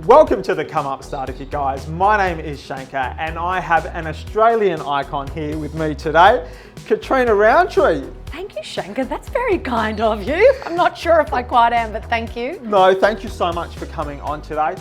Welcome to the Come Up Starter Kit, guys. My name is Shanker and I have an Australian icon here with me today, Catriona Rowntree. Thank you, Shanker. That's very kind of you. I'm not sure if I quite am, but thank you. No, thank you so much for coming on today.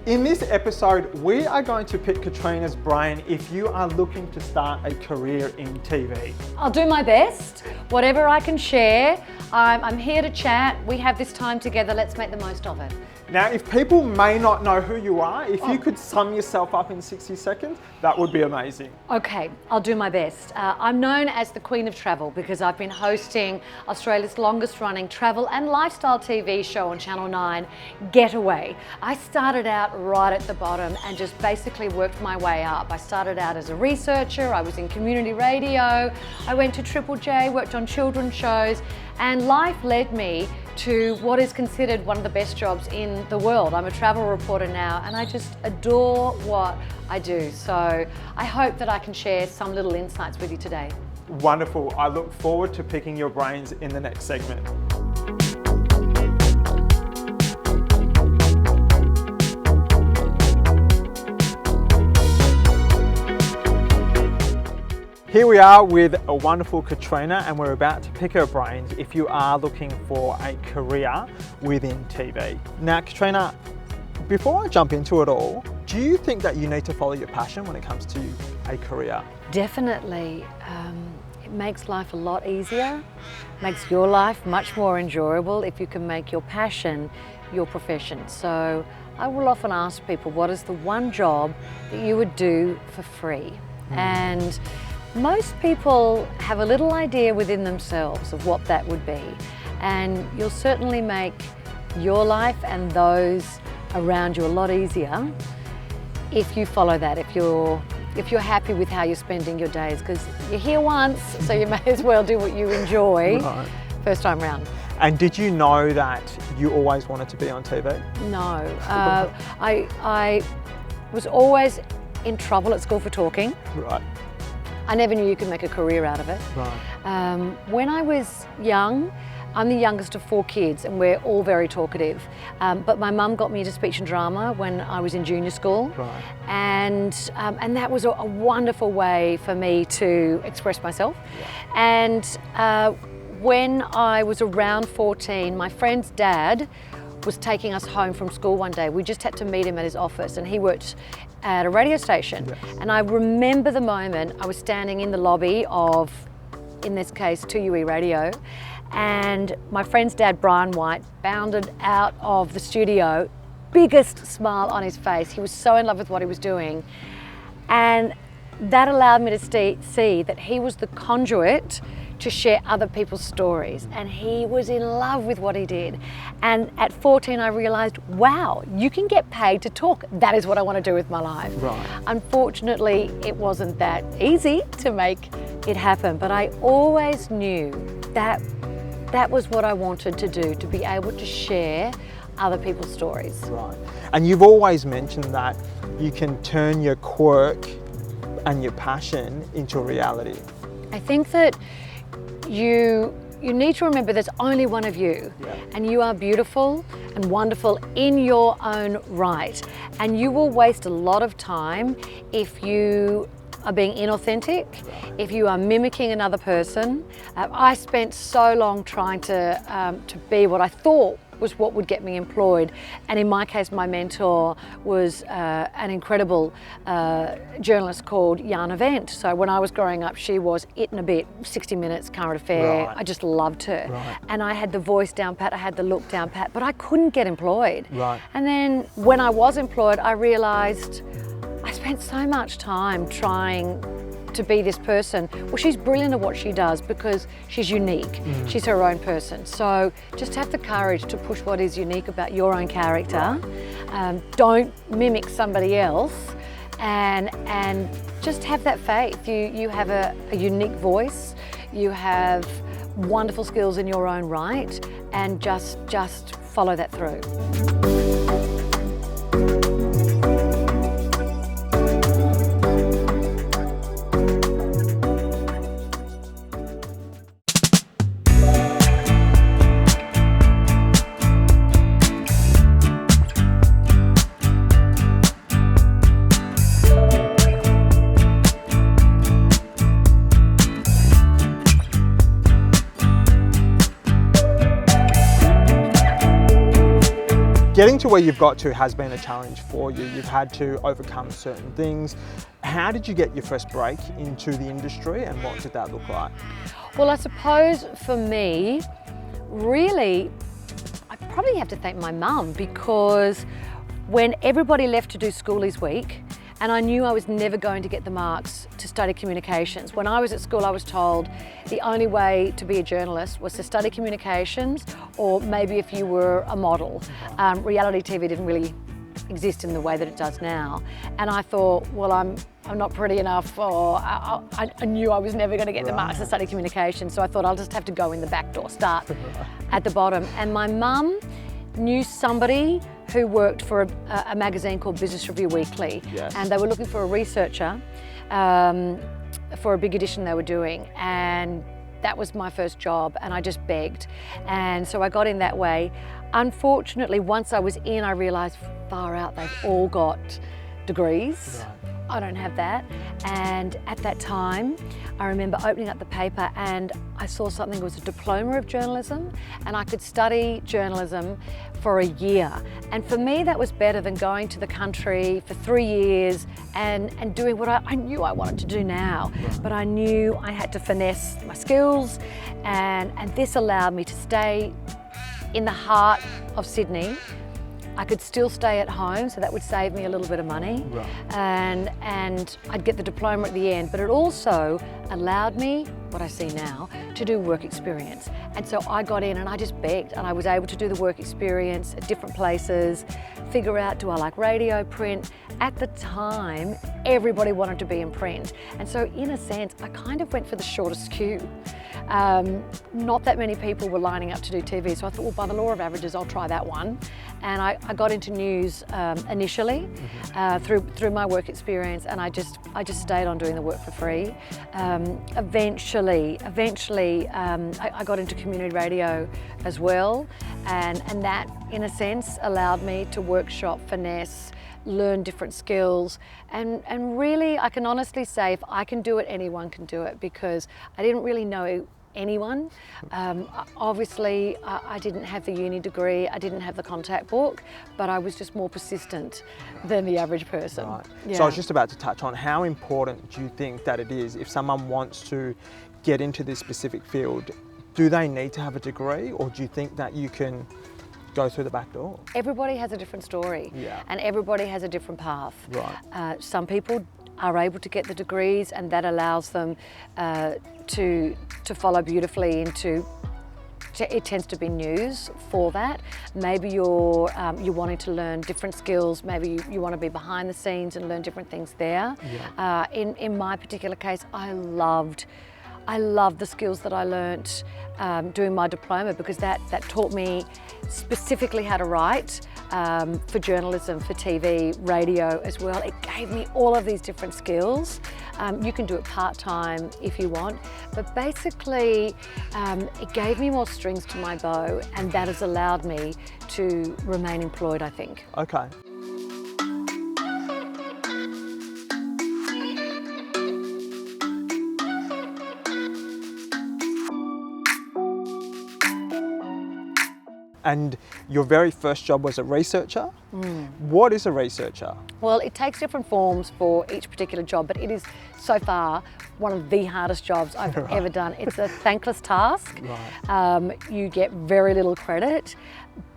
In this episode, we are going to pick Catriona's brain if you are looking to start a career in TV. I'll do my best. Whatever I can share, I'm here to chat. We have this time together. Let's make the most of it. Now, if people may not know who you are, if you could sum yourself up in 60 seconds, that would be amazing. Okay, I'll do my best. I'm known as the Queen of Travel because I've been hosting Australia's longest running travel and lifestyle TV show on Channel 9, Getaway. I started out right at the bottom and just basically worked my way up. I started out as a researcher, I was in community radio, I went to Triple J, worked on children's shows, and life led me to what is considered one of the best jobs in the world. I'm a travel reporter now and I just adore what I do. So I hope that I can share some little insights with you today. Wonderful. I look forward to picking your brains in the next segment. Here we are with a wonderful Catriona and we're about to pick her brains if you are looking for a career within TV. Now, Catriona, before I jump into it all, do you think that you need to follow your passion when it comes to a career? Definitely. It makes life a lot easier, makes your life much more enjoyable if you can make your passion your profession. So I will often ask people, what is the one job that you would do for free? And most people have a little idea within themselves of what that would be, and you'll certainly make your life and those around you a lot easier if you follow that, if you're happy with how you're spending your days, because you're here once, so you may as well do what you enjoy first time round. And did you know that you always wanted to be on TV? No, I was always in trouble at school for talking. Right. I never knew you could make a career out of it. Right. When I was young, I'm the youngest of 4 kids and we're all very talkative. But my mum got me into speech and drama when I was in junior school. Right. And that was a wonderful way for me to express myself. Yeah. And when I was around 14, my friend's dad was taking us home from school one day. We just had to meet him at his office and he worked at a radio station. Yes. And I remember the moment I was standing in the lobby of, in this case, 2UE Radio, and my friend's dad, Brian White, bounded out of the studio, biggest smile on his face. He was so in love with what he was doing. And that allowed me to see that he was the conduit to share other people's stories, and he was in love with what he did. And at 14 I realized, wow, you can get paid to talk. That is what I want to do with my life. Right. Unfortunately, it wasn't that easy to make it happen, but I always knew that that was what I wanted to do, to be able to share other people's stories. Right. And you've always mentioned that you can turn your quirk and your passion into reality. I think that you need to remember there's only one of you, and you are beautiful and wonderful in your own right, and you will waste a lot of time if you are being inauthentic, if you are mimicking another person. I spent so long trying to be what I thought was what would get me employed, and in my case my mentor was an incredible journalist called Jana Vent. So when I was growing up, she was It and a Bit, 60 Minutes, Current Affair. Right. I just loved her. Right. And I had the voice down pat, I had the look down pat, but I couldn't get employed. Right. And then when I was employed, I realised I spent so much time trying to be this person. Well, she's brilliant at what she does because she's unique. She's her own person. So just have the courage to push what is unique about your own character. Don't mimic somebody else, and just have that faith. You have a unique voice. You have wonderful skills in your own right, and just follow that through. Getting to where you've got to has been a challenge for you. You've had to overcome certain things. How did you get your first break into the industry, and what did that look like? Well, I suppose for me, really, I probably have to thank my mum, because when everybody left to do schoolies week, and I knew I was never going to get the marks to study communications. When I was at school, I was told the only way to be a journalist was to study communications, or maybe if you were a model. Reality TV didn't really exist in the way that it does now. And I thought, well, I'm not pretty enough, or I knew I was never going to get the marks to study communications, so I thought I'll just have to go in the back door, start at the bottom. And my mum knew somebody who worked for a magazine called Business Review Weekly, and they were looking for a researcher for a big edition they were doing, and that was my first job, and I just begged, and so I got in that way. Unfortunately, once I was in, I realised, far out, they've all got degrees. I don't have that. And at that time, I remember opening up the paper and I saw something that was a diploma of journalism, and I could study journalism for a year. And for me, that was better than going to the country for 3 years and doing what I knew I wanted to do now. But I knew I had to finesse my skills, and this allowed me to stay in the heart of Sydney. I could still stay at home, so that would save me a little bit of money, and I'd get the diploma at the end. But it also allowed me, what I see now, to do work experience. And so I got in and I just begged, and I was able to do the work experience at different places, figure out, do I like radio, print? At the time, everybody wanted to be in print. And so in a sense, I kind of went for the shortest queue. Not that many people were lining up to do TV, so I thought, well, by the law of averages, I'll try that one. And I got into news initially through my work experience, and I just stayed on doing the work for free. Eventually, I got into community radio as well, and that, in a sense, allowed me to workshop, finesse, learn different skills, and really, I can honestly say, if I can do it, anyone can do it, because I didn't really know anyone. Obviously, I didn't have the uni degree, I didn't have the contact book, but I was just more persistent than the average person. Right. Yeah. So I was just about to touch on, how important do you think that it is if someone wants to get into this specific field? Do they need to have a degree, or do you think that you can go through the back door? Everybody has a different story, and everybody has a different path. Right. Some people are able to get the degrees, and that allows them to follow beautifully into. It tends to be news for that. Maybe you're wanting to learn different skills. Maybe you want to be behind the scenes and learn different things there. Yeah. In my particular case, I loved the skills that I learnt doing my diploma, because that taught me specifically how to write for journalism, for TV, radio as well. It gave me all of these different skills. You can do it part-time if you want, but basically it gave me more strings to my bow, and that has allowed me to remain employed, I think. Okay. And your very first job was a researcher. What is a researcher? Well, it takes different forms for each particular job, but it is so far one of the hardest jobs I've ever done. It's a thankless task. Right. You get very little credit,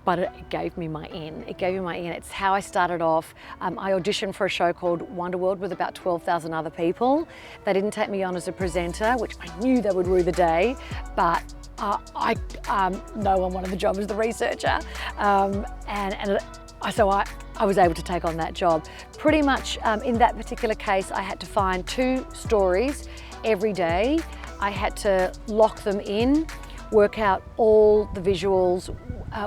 but it gave me my in. It gave me my in. It's how I started off. I auditioned for a show called Wonderworld with about 12,000 other people. They didn't take me on as a presenter, which I knew they would rue the day, but no one wanted the job as the researcher, so I was able to take on that job. Pretty much in that particular case, I had to find 2 stories every day. I had to lock them in, work out all the visuals,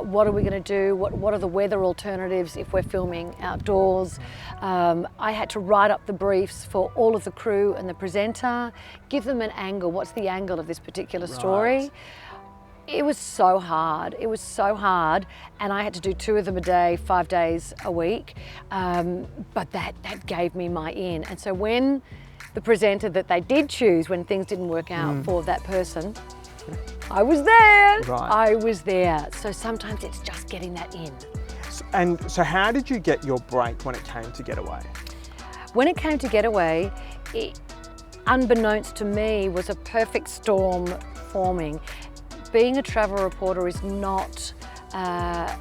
what are we going to do, what are the weather alternatives if we're filming outdoors. I had to write up the briefs for all of the crew and the presenter, give them an angle, what's the angle of this particular story. Right. It was so hard, and I had to do 2 of them a day, 5 days a week, but that gave me my in. And so when the presenter that they did choose, when things didn't work out for that person, I was there. Right. I was there. So sometimes it's just getting that in. And so how did you get your break when it came to Getaway? When it came to Getaway, it, unbeknownst to me, was a perfect storm forming. Being a travel reporter is not a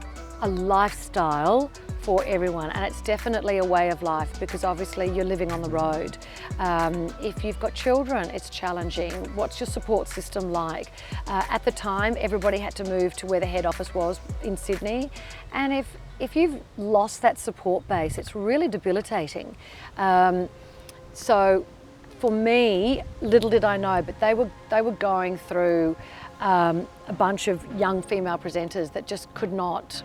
lifestyle for everyone, and it's definitely a way of life because obviously you're living on the road. If you've got children, it's challenging. What's your support system like? At the time, everybody had to move to where the head office was in Sydney, and if you've lost that support base, it's really debilitating. So for me, little did I know, but they were going through a bunch of young female presenters that just could not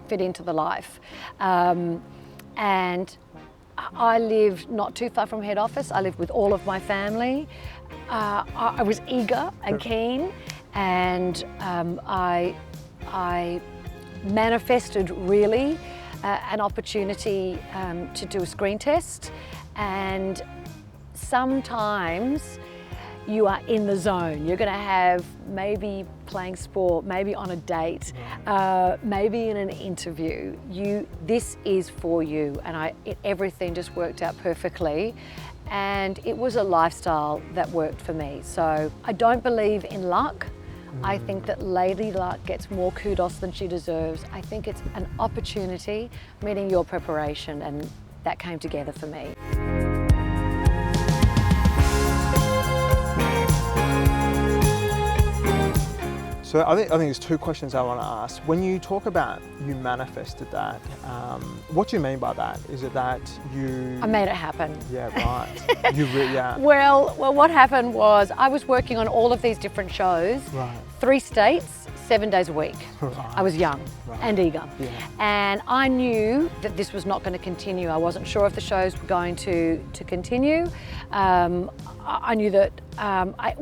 fit into the life. And I lived not too far from head office. I lived with all of my family. I was eager and keen, and I manifested really an opportunity to do a screen test. And sometimes you are in the zone. You're going to have maybe playing sport, maybe on a date, maybe in an interview. This is for you, and everything just worked out perfectly. And it was a lifestyle that worked for me. So I don't believe in luck. I think that Lady Luck gets more kudos than she deserves. I think it's an opportunity meeting your preparation, and that came together for me. So I think there's two questions I want to ask. When you talk about you manifested that, what do you mean by that? Is it that you... I made it happen. Yeah, right. Yeah. Well, what happened was I was working on all of these different shows, Right. 3 states, 7 days a week. Right. I was young and eager. Yeah. And I knew that this was not going to continue. I wasn't sure if the shows were going to continue. I knew that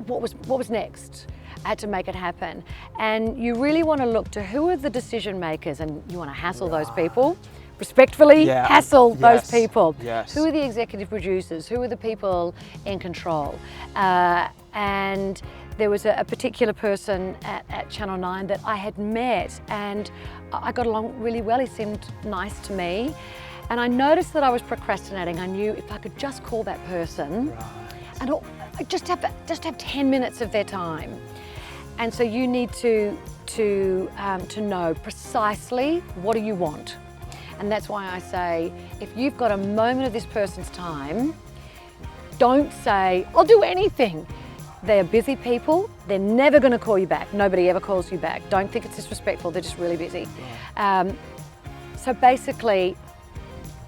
what was next? I had to make it happen. And you really want to look to who are the decision makers, and you want to hassle those people. Respectfully, hassle those people. Yes. Who are the executive producers? Who are the people in control? And there was a particular person at Channel 9 that I had met, and I got along really well. He seemed nice to me. And I noticed that I was procrastinating. I knew if I could just call that person, and just have 10 minutes of their time. And so you need to know precisely what do you want. And that's why I say, if you've got a moment of this person's time, don't say, I'll do anything. They're busy people. They're never going to call you back. Nobody ever calls you back. Don't think it's disrespectful. They're just really busy. So basically,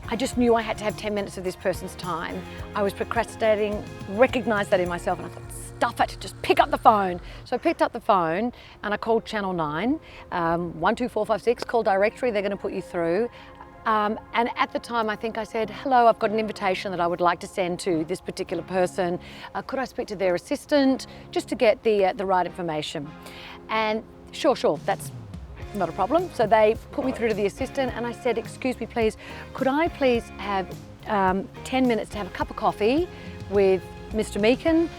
I just knew I had to have 10 minutes of this person's time. I was procrastinating, recognized that in myself, and I thought, stuff it, just pick up the phone. So I picked up the phone and I called Channel 9, 12456, call directory, they're going to put you through. And at the time, I think I said, hello, I've got an invitation that I would like to send to this particular person. Could I speak to their assistant just to get the right information? And sure, that's not a problem. So they put me through to the assistant, and I said, excuse me, please, could I please have 10 minutes to have a cup of coffee with Mr. Meakin?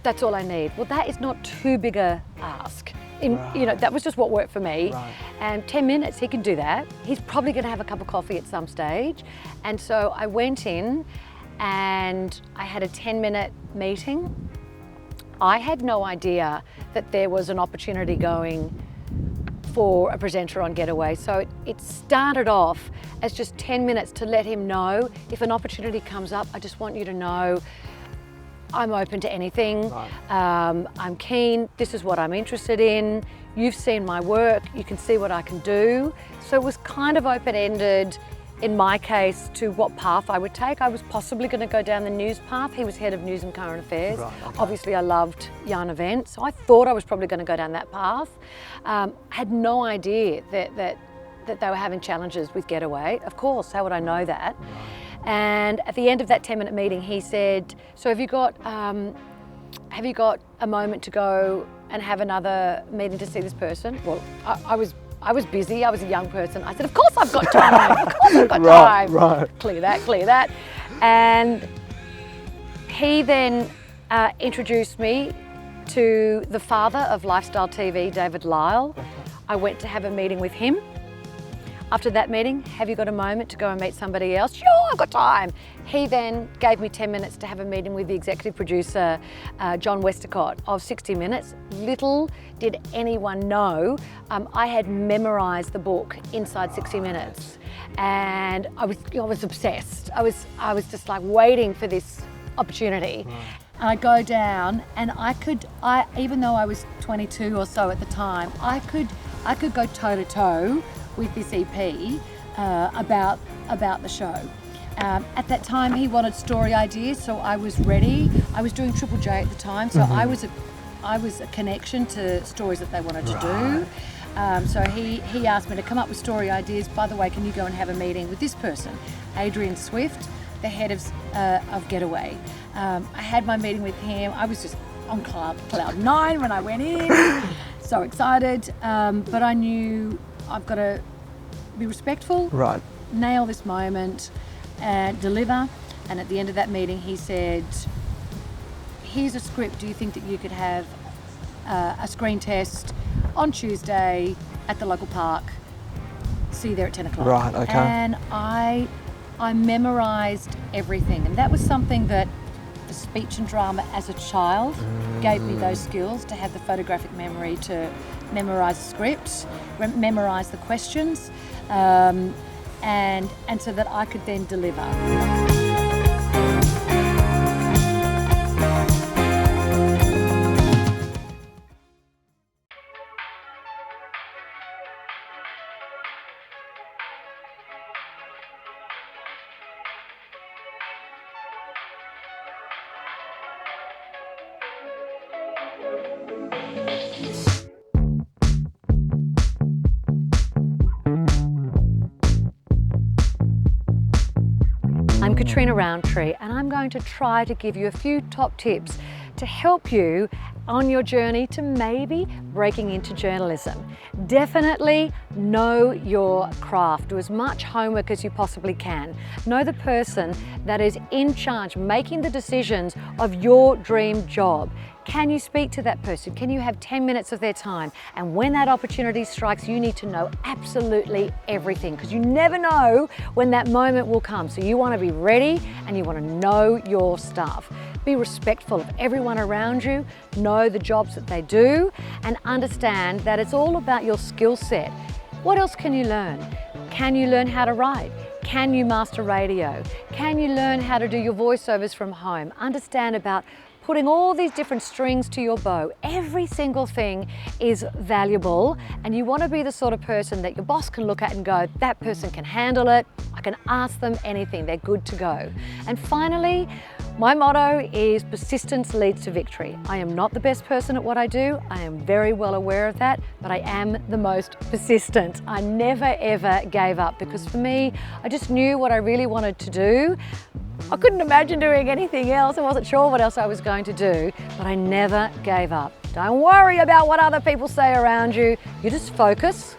That's all I need. Well, that is not too big a ask. You know, that was just what worked for me. Right. And 10 minutes, he can do that. He's probably going to have a cup of coffee at some stage. And so I went in and I had a 10-minute meeting. I had no idea that there was an opportunity going for a presenter on Getaway. So it started off as just 10 minutes to let him know, if an opportunity comes up, I just want you to know I'm open to anything. Right. I'm keen. This is what I'm interested in. You've seen my work. You can see what I can do. So it was kind of open-ended in my case to what path I would take. I was possibly going to go down the news path. He was head of news and current affairs. Right, okay. Obviously, I loved yarn events, so I thought I was probably going to go down that path. I had no idea that they were having challenges with Getaway. Of course, how would I know that? Right. And at the end of that 10-minute meeting, he said, so have you got a moment to go and have another meeting to see this person? Well, I was busy, I was a young person. I said, of course I've got time, of course I've got time. Right. Clear that. And he then introduced me to the father of Lifestyle TV, David Lyle. I went to have a meeting with him. After that meeting, have you got a moment to go and meet somebody else? Sure, I've got time. He then gave me 10 minutes to have a meeting with the executive producer, John Westacott of 60 Minutes. Little did anyone know, I had memorized the book inside 60 Minutes. And I was obsessed. I was just like waiting for this opportunity. And I go down and even though I was 22 or so at the time, I could go toe to toe with this EP about the show. At that time, he wanted story ideas, so I was ready. I was doing Triple J at the time, so I was a connection to stories that they wanted to do. So he asked me to come up with story ideas. By the way, can you go and have a meeting with this person, Adrian Swift, the head of Getaway. I had my meeting with him. I was just on cloud 9 when I went in, so excited. But I knew I've got to be respectful, nail this moment, and deliver. And at the end of that meeting, he said, here's a script. Do you think that you could have a screen test on Tuesday at the local park? See you there at 10 o'clock. Right, okay. And I memorized everything. And that was something that the speech and drama as a child gave me those skills, to have the photographic memory to memorize the script, memorize the questions, and so that I could then deliver. I'm Catriona Rowntree, and I'm going to try to give you a few top tips to help you on your journey to maybe breaking into journalism. Definitely know your craft. Do as much homework as you possibly can. Know the person that is in charge, making the decisions of your dream job. Can you speak to that person? Can you have 10 minutes of their time? And when that opportunity strikes, you need to know absolutely everything, because you never know when that moment will come. So you want to be ready and you want to know your stuff. Be respectful of everyone around you, know the jobs that they do, and understand that it's all about your skill set. What else can you learn? Can you learn how to write? Can you master radio? Can you learn how to do your voiceovers from home? Understand about putting all these different strings to your bow. Every single thing is valuable, and you want to be the sort of person that your boss can look at and go, that person can handle it, I can ask them anything, they're good to go. And finally, my motto is persistence leads to victory. I am not the best person at what I do. I am very well aware of that, but I am the most persistent. I never ever gave up, because for me, I just knew what I really wanted to do. I couldn't imagine doing anything else. I wasn't sure what else I was going to do, but I never gave up. Don't worry about what other people say around you. You just focus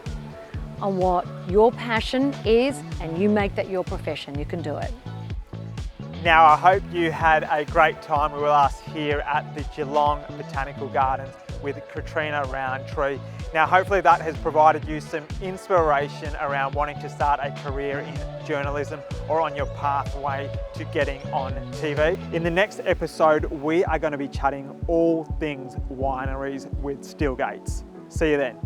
on what your passion is and you make that your profession. You can do it. Now, I hope you had a great time with us here at the Geelong Botanical Gardens with Catriona Rowntree. Now, hopefully that has provided you some inspiration around wanting to start a career in journalism or on your pathway to getting on TV. In the next episode, we are going to be chatting all things wineries with Stillgates. See you then.